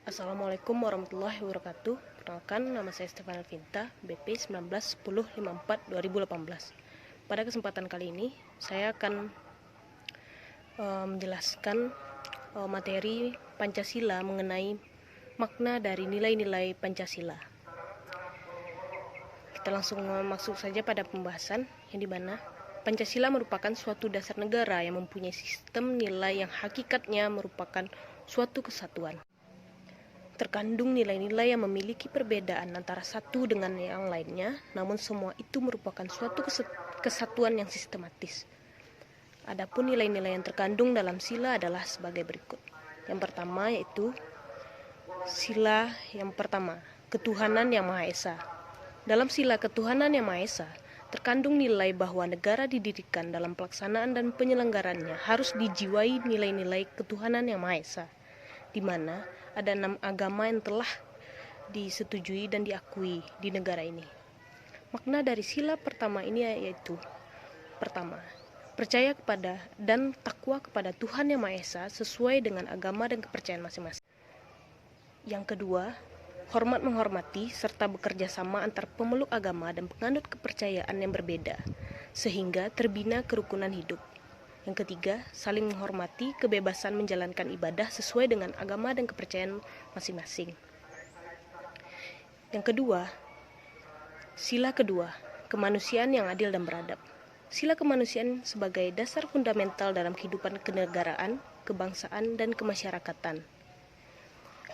Assalamualaikum warahmatullahi wabarakatuh. Perkenalkan, nama saya Stefan Alvinta, BP 191054-2018. Pada kesempatan kali ini, saya akan menjelaskan materi Pancasila mengenai makna dari nilai-nilai Pancasila. Kita langsung masuk saja pada pembahasan, yang dimana Pancasila merupakan suatu dasar negara yang mempunyai sistem nilai yang hakikatnya merupakan suatu kesatuan. Terkandung nilai-nilai yang memiliki perbedaan antara satu dengan yang lainnya, namun semua itu merupakan suatu kesatuan yang sistematis. Adapun nilai-nilai yang terkandung dalam sila adalah sebagai berikut. Yang pertama yaitu sila yang pertama, ketuhanan yang Maha Esa. Dalam sila ketuhanan yang Maha Esa, terkandung nilai bahwa negara didirikan dalam pelaksanaan dan penyelenggarannya harus dijiwai nilai-nilai ketuhanan yang Maha Esa, di mana ada 6 agama yang telah disetujui dan diakui di negara ini. Makna dari sila pertama ini yaitu: pertama, percaya kepada dan takwa kepada Tuhan Yang Maha Esa sesuai dengan agama dan kepercayaan masing-masing. Yang kedua, hormat menghormati serta bekerja sama antar pemeluk agama dan penganut kepercayaan yang berbeda, sehingga terbina kerukunan hidup. Yang ketiga, saling menghormati kebebasan menjalankan ibadah sesuai dengan agama dan kepercayaan masing-masing. Yang kedua, sila kedua, kemanusiaan yang adil dan beradab. Sila kemanusiaan sebagai dasar fundamental dalam kehidupan kenegaraan, kebangsaan, dan kemasyarakatan.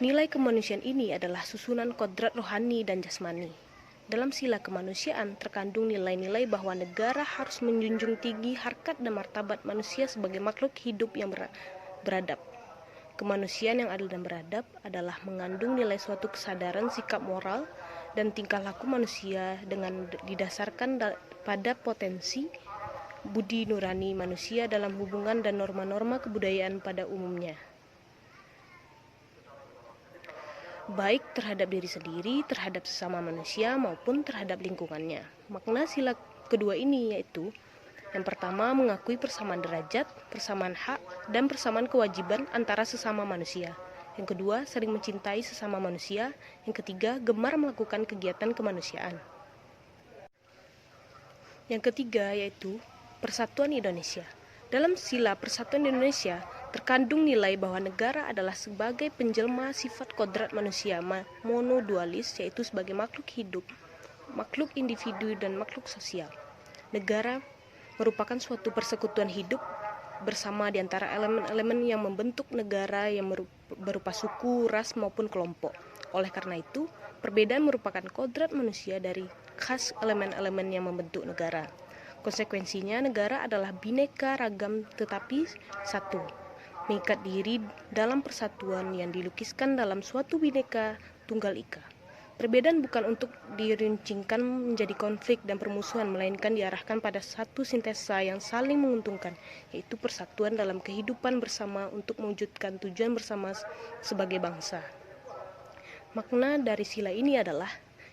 Nilai kemanusiaan ini adalah susunan kodrat rohani dan jasmani. Dalam sila kemanusiaan terkandung nilai-nilai bahwa negara harus menjunjung tinggi harkat dan martabat manusia sebagai makhluk hidup yang beradab. Kemanusiaan yang adil dan beradab adalah mengandung nilai suatu kesadaran sikap moral dan tingkah laku manusia dengan didasarkan pada potensi budi nurani manusia dalam hubungan dan norma-norma kebudayaan pada umumnya, baik terhadap diri sendiri, terhadap sesama manusia, maupun terhadap lingkungannya. Makna sila kedua ini yaitu: yang pertama, mengakui persamaan derajat, persamaan hak, dan persamaan kewajiban antara sesama manusia. Yang kedua, saling mencintai sesama manusia. Yang ketiga, gemar melakukan kegiatan kemanusiaan. Yang ketiga yaitu Persatuan Indonesia. Dalam sila Persatuan Indonesia terkandung nilai bahwa negara adalah sebagai penjelma sifat kodrat manusia monodualis, yaitu sebagai makhluk hidup, makhluk individu, dan makhluk sosial. Negara merupakan suatu persekutuan hidup bersama di antara elemen-elemen yang membentuk negara yang berupa suku, ras, maupun kelompok. Oleh karena itu, perbedaan merupakan kodrat manusia dari khas elemen-elemen yang membentuk negara. Konsekuensinya, negara adalah bineka ragam tetapi satu, mengikat diri dalam persatuan yang dilukiskan dalam suatu bineka tunggal ika. Perbedaan bukan untuk dirincingkan menjadi konflik dan permusuhan, melainkan diarahkan pada satu sintesa yang saling menguntungkan, yaitu persatuan dalam kehidupan bersama untuk mewujudkan tujuan bersama sebagai bangsa. Makna dari sila ini adalah: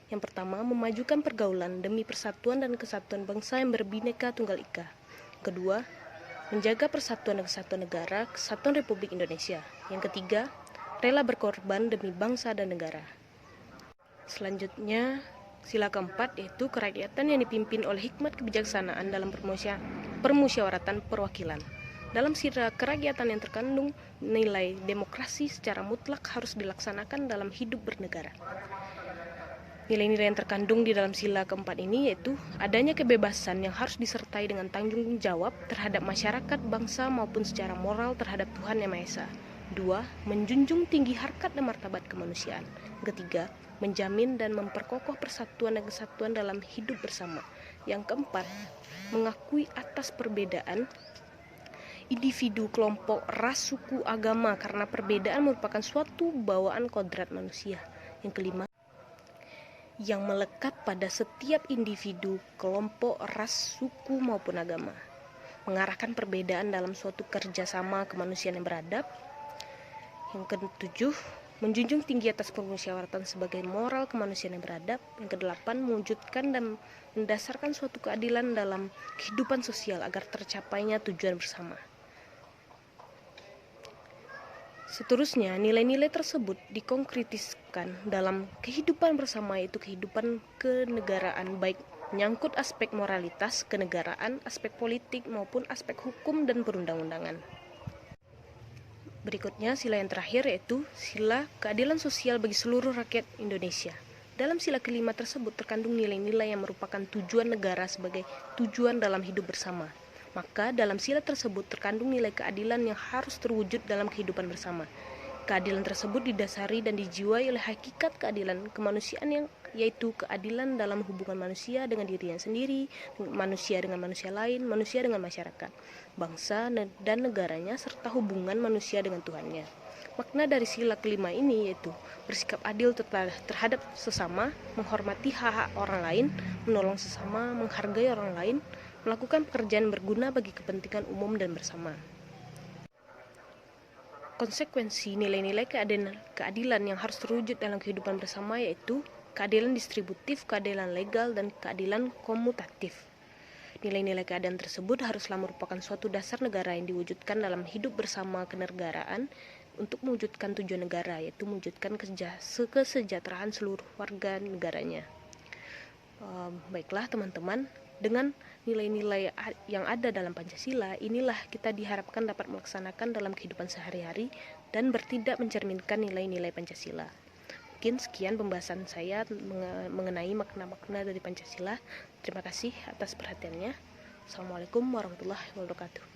yang pertama, memajukan pergaulan demi persatuan dan kesatuan bangsa yang berbineka tunggal ika. Kedua, menjaga persatuan dan kesatuan negara, kesatuan Republik Indonesia. Yang ketiga, rela berkorban demi bangsa dan negara. Selanjutnya, sila keempat yaitu kerakyatan yang dipimpin oleh hikmat kebijaksanaan dalam permusyawaratan perwakilan. Dalam sila kerakyatan yang terkandung nilai demokrasi secara mutlak harus dilaksanakan dalam hidup bernegara. Nilai-nilai yang terkandung di dalam sila keempat ini yaitu adanya kebebasan yang harus disertai dengan tanggung jawab terhadap masyarakat, bangsa, maupun secara moral terhadap Tuhan Yang Maha Esa. 2. Menjunjung tinggi harkat dan martabat kemanusiaan. Ketiga, menjamin dan memperkokoh persatuan dan kesatuan dalam hidup bersama. Yang keempat, mengakui atas perbedaan individu, kelompok, ras, suku, agama karena perbedaan merupakan suatu bawaan kodrat manusia. Yang kelima, yang melekat pada setiap individu, kelompok, ras, suku, maupun agama, mengarahkan perbedaan dalam suatu kerjasama kemanusiaan yang beradab. Yang ketujuh, menjunjung tinggi atas permusyawaratan sebagai moral kemanusiaan yang beradab. Yang kedelapan, mewujudkan dan mendasarkan suatu keadilan dalam kehidupan sosial agar tercapainya tujuan bersama. Seterusnya, nilai-nilai tersebut dikonkretiskan dalam kehidupan bersama, yaitu kehidupan kenegaraan, baik menyangkut aspek moralitas kenegaraan, aspek politik, maupun aspek hukum dan perundang-undangan. Berikutnya, sila yang terakhir yaitu sila keadilan sosial bagi seluruh rakyat Indonesia. Dalam sila kelima tersebut terkandung nilai-nilai yang merupakan tujuan negara sebagai tujuan dalam hidup bersama. Maka dalam sila tersebut terkandung nilai keadilan yang harus terwujud dalam kehidupan bersama. Keadilan tersebut didasari dan dijiwai oleh hakikat keadilan kemanusiaan, yaitu keadilan dalam hubungan manusia dengan dirinya sendiri, manusia dengan manusia lain, manusia dengan masyarakat, bangsa dan negaranya, serta hubungan manusia dengan Tuhannya. Makna dari sila kelima ini yaitu bersikap adil terhadap sesama, menghormati hak-hak orang lain, menolong sesama, menghargai orang lain, melakukan pekerjaan berguna bagi kepentingan umum dan bersama. Konsekuensi nilai-nilai keadilan yang harus terwujud dalam kehidupan bersama yaitu keadilan distributif, keadilan legal, dan keadilan komutatif. Nilai-nilai keadilan tersebut haruslah merupakan suatu dasar negara yang diwujudkan dalam hidup bersama kenegaraan untuk mewujudkan tujuan negara, yaitu mewujudkan kesejahteraan seluruh warga negaranya. Baiklah teman-teman, dengan nilai-nilai yang ada dalam Pancasila, inilah kita diharapkan dapat melaksanakan dalam kehidupan sehari-hari dan bertindak mencerminkan nilai-nilai Pancasila. Mungkin sekian pembahasan saya mengenai makna-makna dari Pancasila. Terima kasih atas perhatiannya. Assalamualaikum warahmatullahi wabarakatuh.